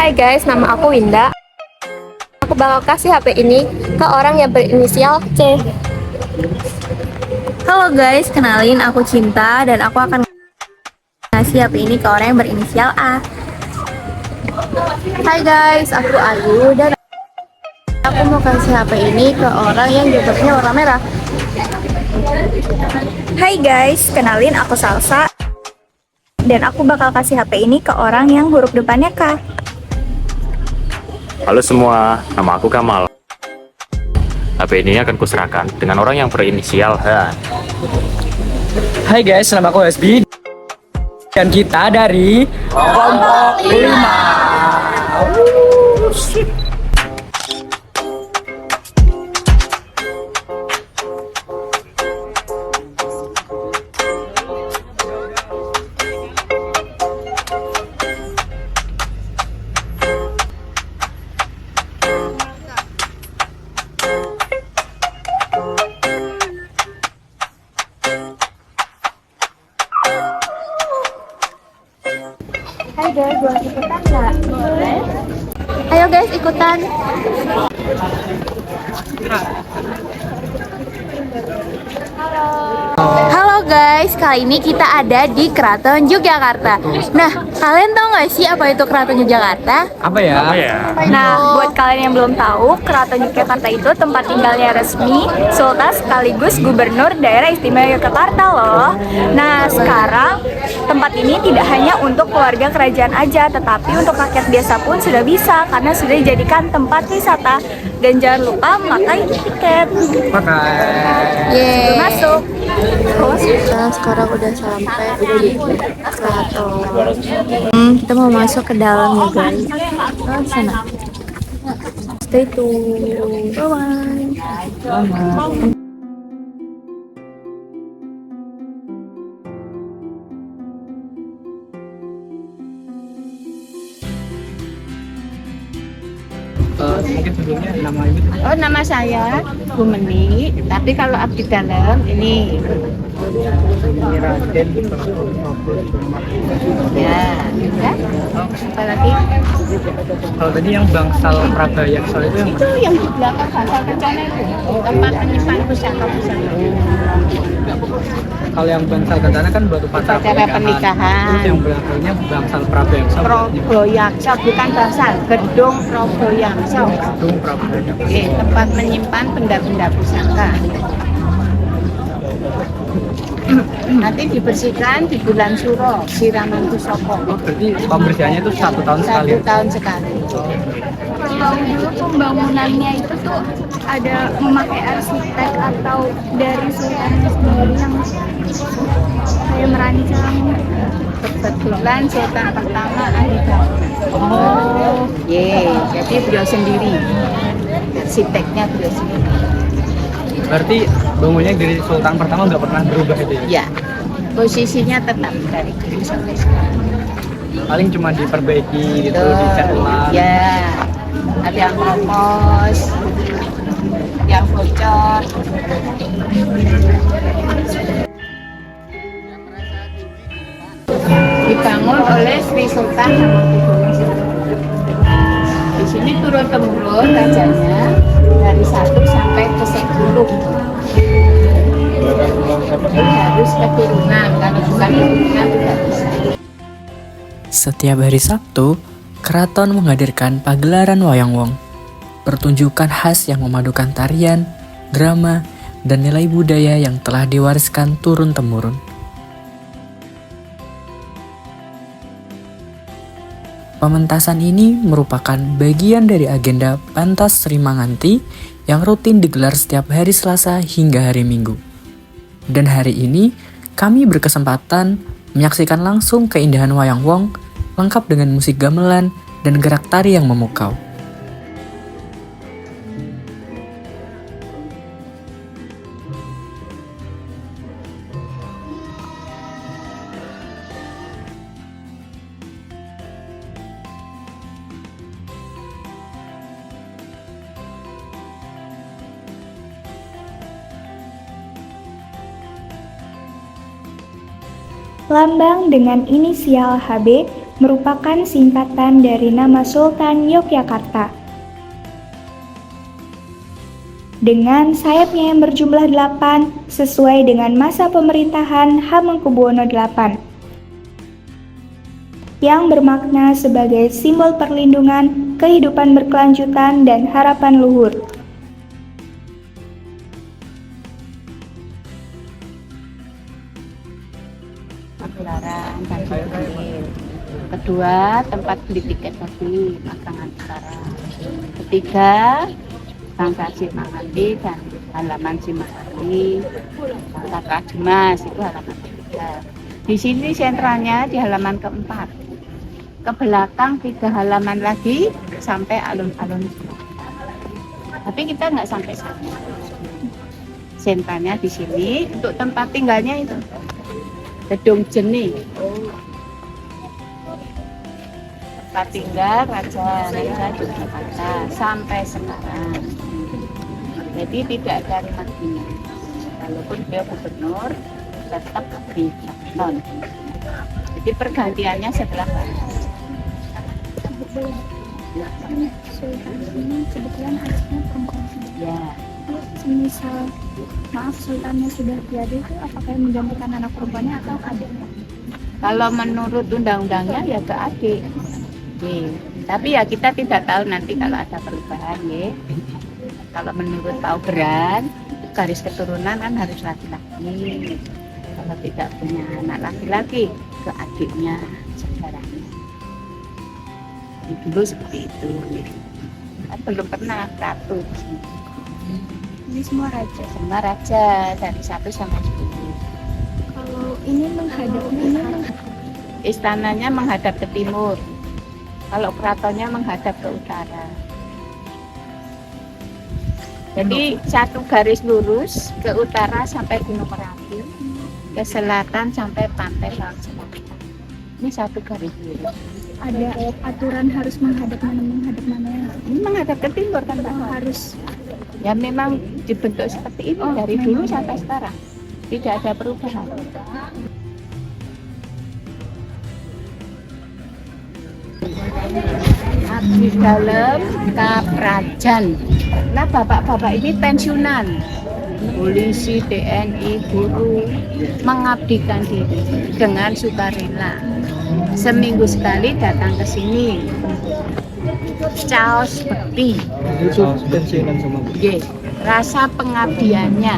Hai guys, nama aku Winda. Aku bakal kasih HP ini ke orang yang berinisial C. Halo guys, kenalin aku Cinta dan aku akan ngasih HP ini ke orang yang berinisial A. Hai guys, aku Ayu dan aku mau kasih HP ini ke orang yang jilbabnya warna merah. Hai guys, kenalin aku Salsa dan aku bakal kasih HP ini ke orang yang huruf depannya K. Halo semua, nama aku Kamal. HP ini akan kuserahkan dengan orang yang berinisial H. Hai guys, nama aku SB dan kita dari kelompok 5. Hai guys, boleh ikutan nggak? Boleh. Ayo guys, ikutan. Halo guys, kali ini kita ada di Keraton Yogyakarta. Nah, kalian tahu nggak sih apa itu Keraton Yogyakarta? Apa ya? Nah, buat kalian yang belum tahu, Keraton Yogyakarta itu tempat tinggalnya resmi Sultan sekaligus Gubernur Daerah Istimewa Yogyakarta loh. Nah, sekarang tempat ini tidak hanya untuk keluarga kerajaan aja, tetapi untuk rakyat biasa pun sudah bisa karena sudah dijadikan tempat wisata. Dan jangan lupa memakai tiket. Sebelum masuk. Kita sekarang udah sampai di keraton. Kita mau masuk ke dalam nih guys. Oh, sana. Stay tune. Bye. Mungkin sebelumnya nama ibu. Oh, nama saya Bu Meni, tapi kalau abdi dalam ini Raden. ya, apa lagi? Kalau tadi yang Bangsal Prabaya soal itu yang Itu yang di belakang Bangsal Kencana itu, tempat penyimpan pusaka-pusaka. kalau yang Bangsal Kencana kan batu pacar Upacara pernikahan. Terus yang belakangnya Bangsal Prabaya Proboyaksa, bukan Bangsal, Gedung Proboyaksa. Gedung Prabaya. Tempat menyimpan benda-benda pusaka. Nanti dibersihkan di bulan Suro, siraman Pusoko. Oh, berarti pembersihannya itu 1 tahun sekali. 1 tahun sekali. Kalau dulu pembangunannya itu tuh ada memakai arsitek atau dari sultan sendiri yang kayak merancang. Kebetulan sultan pertama Anida. Oh, Jadi beliau sendiri. Arsiteknya beliau sendiri. berarti bangunnya dari Sultan pertama nggak pernah berubah itu ya? Ya. Posisinya tetap dari dulu sampai sekarang. Paling cuma diperbaiki gitu, Tuh, dicat ulang. ya. Ada yang kropos, yang bocor. Dibangun oleh Sri Sultan Hamengkubuwono. Di sini turun temurun rajanya dari 1 sampai ke 10. Jadi harus keturunan, kalau bukan keturunan tidak bisa. Setiap hari Sabtu, keraton menghadirkan pagelaran Wayang Wong, pertunjukan khas yang memadukan tarian, drama, dan nilai budaya yang telah diwariskan turun-temurun. Pementasan ini merupakan bagian dari agenda pentas Sri Manganti yang rutin digelar setiap hari Selasa hingga hari Minggu. Dan hari ini, kami berkesempatan menyaksikan langsung keindahan Wayang Wong lengkap dengan musik gamelan dan gerak tari yang memukau. Lambang dengan inisial HB merupakan singkatan dari nama Sultan Yogyakarta. Dengan sayapnya yang berjumlah 8 sesuai dengan masa pemerintahan Hamengkubuwono VIII, yang bermakna sebagai simbol perlindungan, kehidupan berkelanjutan, dan harapan luhur. Pagelaran Tanjung Priok. Kedua, tempat beli tiket tadi, Magelangan Utara. Ketiga, Tangga Simanganti dan halaman Simanganti, Taka Dimas itu halaman ketiga. Di sini sentralnya di halaman keempat. Ke belakang 3 halaman lagi sampai alun-alun. Tapi kita nggak sampai sana. Sentralnya di sini, untuk tempat tinggalnya itu Gedung Jeni. Tempat tinggal Raja Yogyakarta sampai sekarang. Jadi tidak ada rumah dinas. Walaupun beliau gubernur, tetap di Jakarta. Jadi pergantiannya setelah Sultan ini kebetulan harusnya perempuan. ya. Semisal maaf sultannya sudah tiada itu apakah yang menggantikan anak perempuannya atau adiknya? Kalau menurut undang-undangnya ya ke adik. Oke. Tapi ya kita tidak tahu nanti kalau ada perubahan ya. Kalau menurut Pak Obran, garis keturunan kan harus laki-laki. Kalau tidak punya anak laki-laki, ke adiknya saudaranya. Dulu seperti itu. Kan belum pernah ratu di sini. Ini semua raja. Semua raja dari 1 sampai 10. Kalau ini Istananya menghadap ke timur. Kalau keratonnya menghadap ke utara. Jadi satu garis lurus ke utara sampai Gunung Merapi, ke selatan sampai pantai Laut Selatan. Ini satu garis lurus. ada aturan harus menghadap mana ya? Ini menghadap ke timur kan Pak? Harus. Ya memang dibentuk seperti ini dari dulu sampai sekarang. Tidak ada perubahan. Abdi dalam Kaprajan. Nah bapak-bapak ini pensiunan, polisi, TNI, guru, mengabdikan diri dengan sukarela. Seminggu sekali datang ke sini. Caos bekti. Itu pensiunan sama Bu. Rasa pengabdiannya.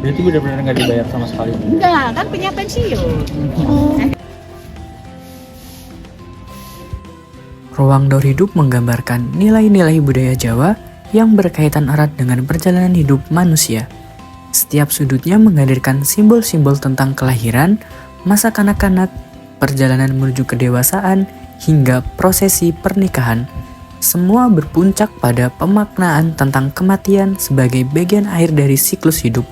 Berarti benar-benar nggak dibayar sama sekali. Enggak, kan punya pensiun. Ruang Daur Hidup menggambarkan nilai-nilai budaya Jawa yang berkaitan erat dengan perjalanan hidup manusia. Setiap sudutnya menghadirkan simbol-simbol tentang kelahiran, masa kanak-kanak, perjalanan menuju kedewasaan, hingga prosesi pernikahan. Semua berpuncak pada pemaknaan tentang kematian sebagai bagian akhir dari siklus hidup.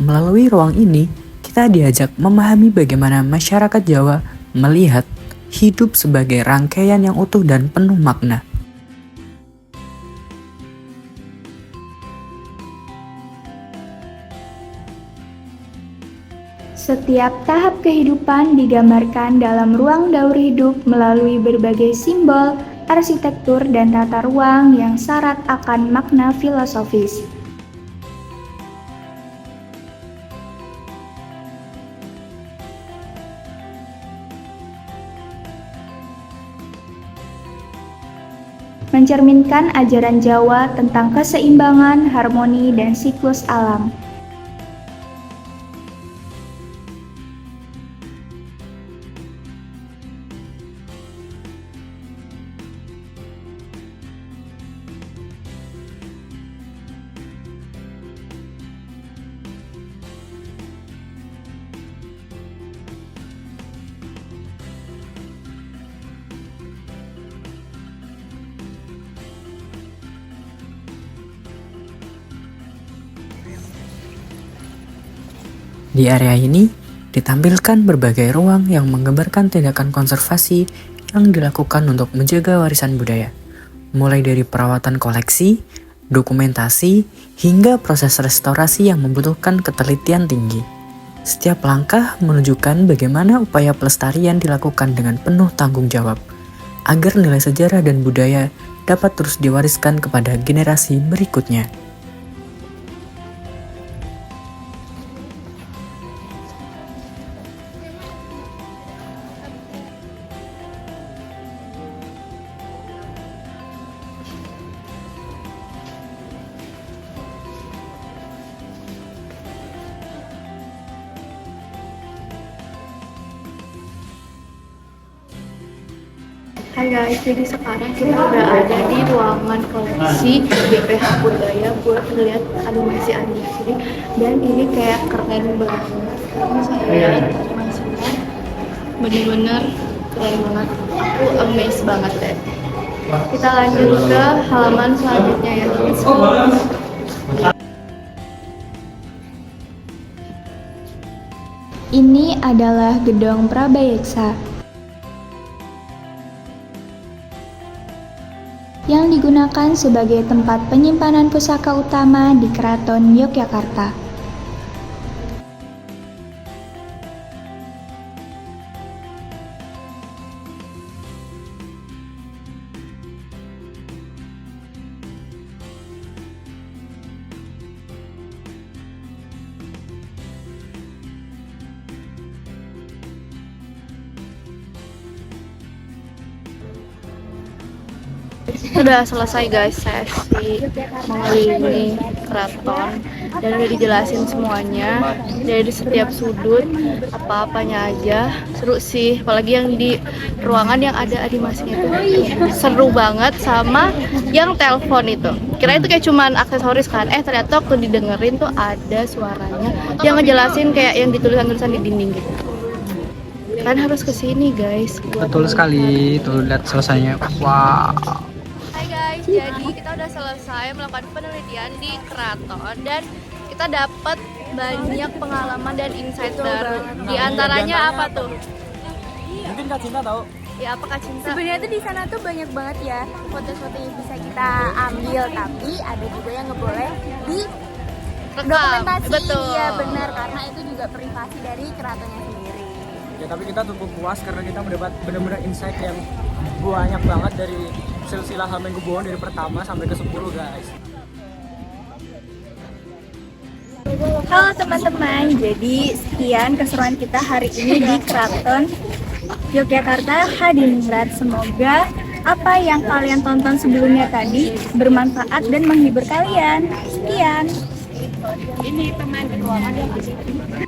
Melalui ruang ini, kita diajak memahami bagaimana masyarakat Jawa melihat hidup sebagai rangkaian yang utuh dan penuh makna. Setiap tahap kehidupan digambarkan dalam ruang daur hidup melalui berbagai simbol, arsitektur, dan tata ruang yang syarat akan makna filosofis. Mencerminkan ajaran Jawa tentang keseimbangan, harmoni, dan siklus alam. Di area ini ditampilkan berbagai ruang yang menggambarkan tindakan konservasi yang dilakukan untuk menjaga warisan budaya, mulai dari perawatan koleksi, dokumentasi, hingga proses restorasi yang membutuhkan ketelitian tinggi. Setiap langkah menunjukkan bagaimana upaya pelestarian dilakukan dengan penuh tanggung jawab, agar nilai sejarah dan budaya dapat terus diwariskan kepada generasi berikutnya. Hai guys, jadi sekarang kita udah ada di ruangan koleksi BPH Budaya buat ngeliat animasi-animasi ini. Dan ini kayak keren banget. Ini saya lihat animasinya bener-bener keren banget. Aku amazed banget deh. Kita lanjut ke halaman selanjutnya ya. Let's go. Ini adalah Gedong Prabayeksa yang digunakan sebagai tempat penyimpanan pusaka utama di Keraton Yogyakarta. Sudah selesai guys sesi mengelilingi keraton dan udah dijelasin semuanya dari setiap sudut apa-apanya aja. Seru sih, apalagi yang di ruangan yang ada animasinya itu seru banget, sama yang telepon itu. Kira itu kayak cuman aksesoris kan, ternyata waktu didengerin tuh ada suaranya yang ngejelasin kayak yang ditulisan-tulisan di dinding gitu. Kan harus kesini guys. Betul sekali, tuh lihat selesainya. Wow. Hai guys, jadi kita udah selesai melakukan penelitian di keraton dan kita dapat banyak pengalaman dan insight baru. Di antaranya apa tuh? Mungkin Kak Cinta tahu. Ya, apa Kak Cinta? Sebenarnya tuh di sana tuh banyak banget ya foto-foto yang bisa kita ambil, tapi ada juga yang nggak boleh di dokumentasi. Betul. Iya benar, karena itu juga privasi dari keratonnya sendiri. Ya tapi kita cukup puas karena kita mendapat benar-benar insight yang banyak banget dari silsilah Hamengkubuwono dari pertama sampai ke 10 guys. Halo teman-teman, jadi sekian keseruan kita hari ini di Keraton Yogyakarta Hadiningrat. Semoga apa yang kalian tonton sebelumnya tadi bermanfaat dan menghibur kalian. Sekian. Ini teman ruangan yang di sini.